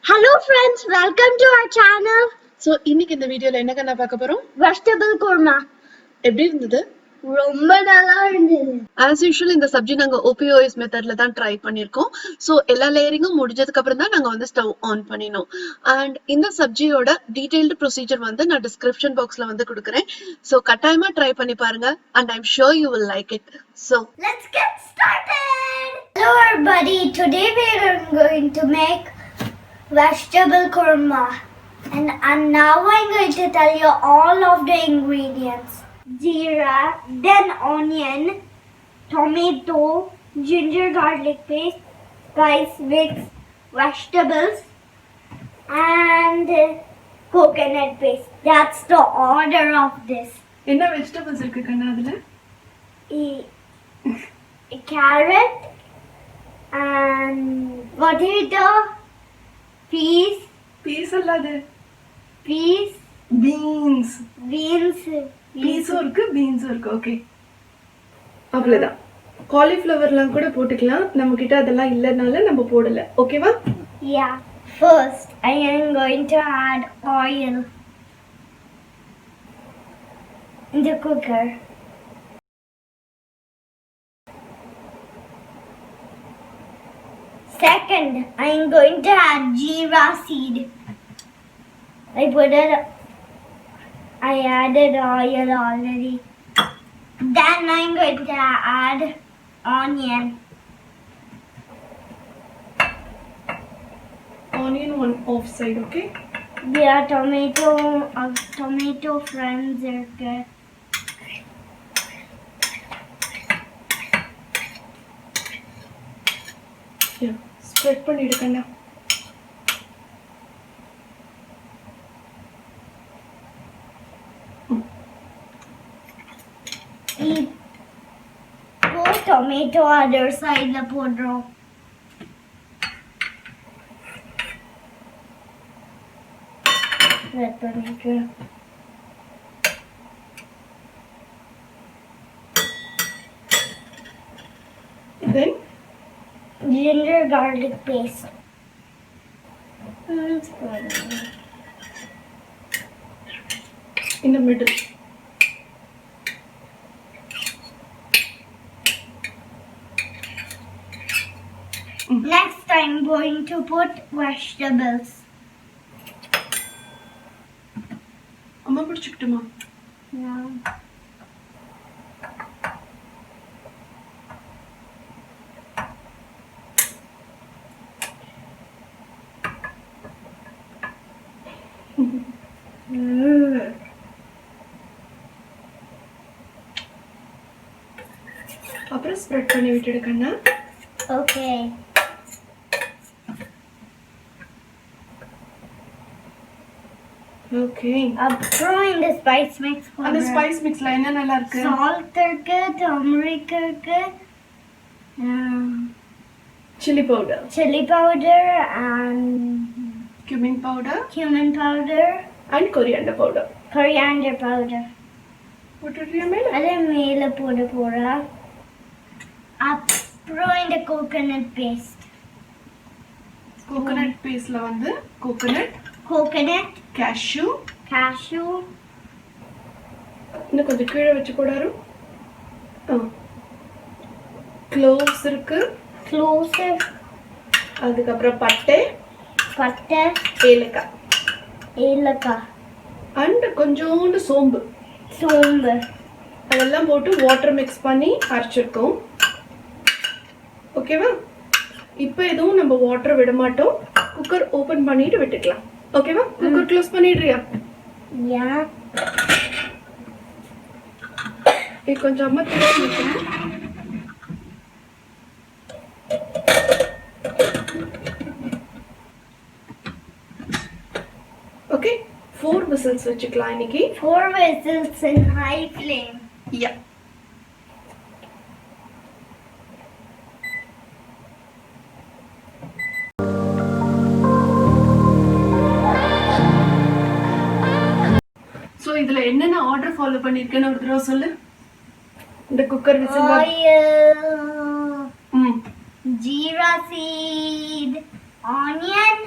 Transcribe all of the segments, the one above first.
Hello friends, welcome to our channel. So இன்னைக்கு இந்த வீடியோல என்ன கண்ணா பார்க்க போறோம்? Vegetable kurma. எப்படி இருந்தது? ரொம்ப நல்லா இருந்தது. As usual இந்த சப்ஜி நாங்க OPOS மெத்தட்ல தான் ட்ரை பண்ணிருக்கோம். சோ எல்லா லேயரிங்கும் முடிஞ்சதுக்கு அப்புறம் தான் நாங்க வந்து ஸ்டவ் ஆன் பண்ணினோம். And இந்த சப்ஜியோட டீடைல்டு ப்ரொசீஜர் வந்து நான் டிஸ்கிரிப்ஷன் பாக்ஸ்ல வந்து கொடுக்கிறேன். சோ கட்டாயமா ட்ரை பண்ணி பாருங்க and I'm sure you will like it. So let's get started. Hello everybody. Today we are going to make vegetable kurma. And now I'm going to tell you all of the ingredients. Jeera, then onion, tomato, ginger garlic paste, spice mix, vegetables, and coconut paste. That's the order of this. என்ன vegetables இருக்கு கண்ணா அதுல? Carrot and potato, peas அல்லாது beans, பீஸும் இருக்கு பீன்ஸும் இருக்கு. Okay, அவ்வளவுதான். காலிஃப்ளவர்லாம் கூட போட்டுக்கலாம். நம்ம கிட்ட அதெல்லாம் இல்லனால நம்ம போடல. ஓகேவா? Yeah. First, I am going to add oil in the cooker. Second, I am going to add jeera seed. I added oil already. Then I am going to add onion. Onion one off side, okay? Yeah, tomato friends are good. Yeah, spread பண்ணிடு கண்ணா. Tomato other side la podrom. Red tomato. Then ginger garlic paste. In the middle. Next I'm going to put vegetables. அம்மா பிடிச்சுக்கிட்டுமா? No. அப்புறம் spread பண்ணி விட்டுடு கண்ணா. Okay. Okay. அப்புறம் இந்த spice mix அந்த spice மிக்ஸ்ல என்ன நல்லா இருக்கு? salt இருக்கு, turmeric இருக்கு, chili powder and cumin powder and coriander powder. போட்டுறியா மேல? அதே மேல போட அப்புறம் இந்த coconut பேஸ்ட்ல வந்து coconut cashew இன்னும் கொஞ்சம் கீழே வச்சு போடாரு. cloves இருக்கு, அதுக்கப்புறம் பட்டை ஏலக்காய் அண்ட் கொஞ்சோண்டு சோம்பு அதெல்லாம் போட்டு வாட்டர் மிக்ஸ் பண்ணி அரைச்சிருக்கோம். ஓகேவா? இப்போ எதுவும் நம்ம வாட்டர் விட மாட்டோம். குக்கர் ஓபன் பண்ணிட்டு விட்டுக்கலாம். ஓகேவா? குக்கர் க்ளோஸ் பண்ணிடுறியா? Yeah. இது கொஞ்சம் அம்மா திருப்பி வைக்கிறேன். ஓகே, 4 whistles வச்சுக்கலாம் இன்னைக்கு. 4 whistles in high flame. Yeah. So இதுல என்னென்ன ஆர்டர் ஃபாலோ பண்ணிருக்கேன்னு ஒரு தடவை சொல்லு. இந்த cooker whistle oil, jeera seed, onion,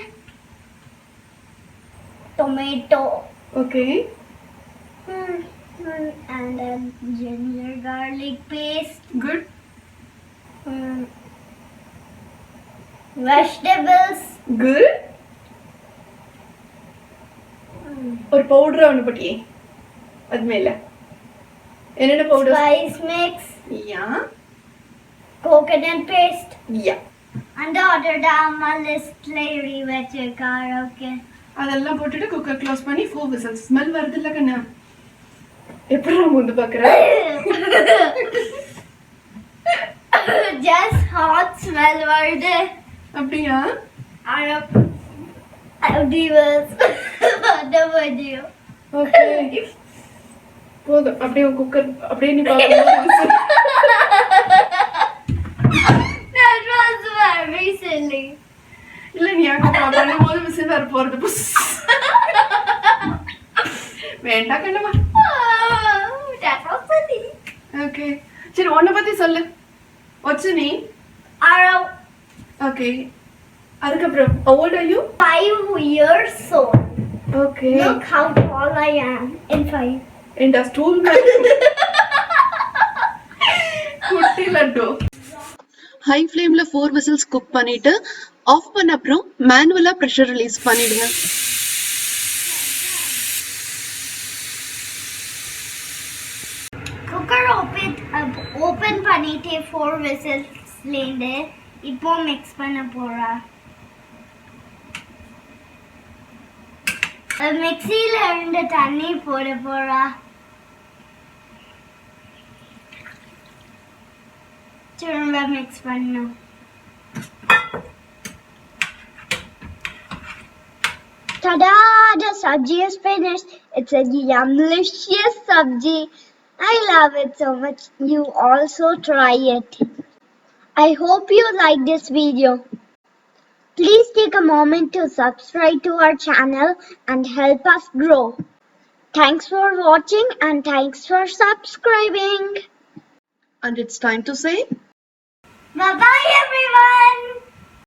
tomato. Okay. And then ginger garlic paste. Good. Vegetables. Good. ஒரு பவுடர் ஒன்று போட்டியே அது மேல என்னென்ன powder? Spice mix. Yeah. Coconut paste. Yeah. And the other down list lady with your car, okay. அதெல்லாம் போட்டுட்டு cooker close பண்ணி 4 whistles. Smell வருது இல்ல கண்ணா? எப்படி வந்து பாக்குற? Just hot smell வருது. அப்படியா? I'll divas the video. Okay. போதும் அப்படியே குக்கர் அப்படியே நீ பாக்குற. That was very silly. இல்ல நீ அங்க பண்ணும்போது விசில் வர போறது புஸ். வேண்டாம் Kannamma. That was silly. Okay. சரி உன்னை பத்தி சொல்லு. What's your name? Aaravs. Okay. அதுக்கப்புறம் how old are you? 5 years old. Okay. Look how tall I am in 5. And a stool man. குட்டி லட்டு. ஹை ஃப்ளேம்ல 4 விசில்ஸ் குக் பண்ணிட்டு ஆஃப் பண்ண அப்புறம் மேனுவலா பிரஷர் ரிலீஸ் பண்ணிடுங்க. Cooker open பண்ணிட்டு 4 whistles லேந்து இப்போ mix பண்ண போறா. மிக்ஸில இருந்து தண்ணி போட போறா. திரும்ப mix பண்ணணும். Ta-da! The sabji is finished. It's a yumlicious sabji. I love it so much. You also try it. I hope you like this video. Please take a moment to subscribe to our channel and help us grow. Thanks for watching and thanks for subscribing. And it's time to say Bye-bye everyone.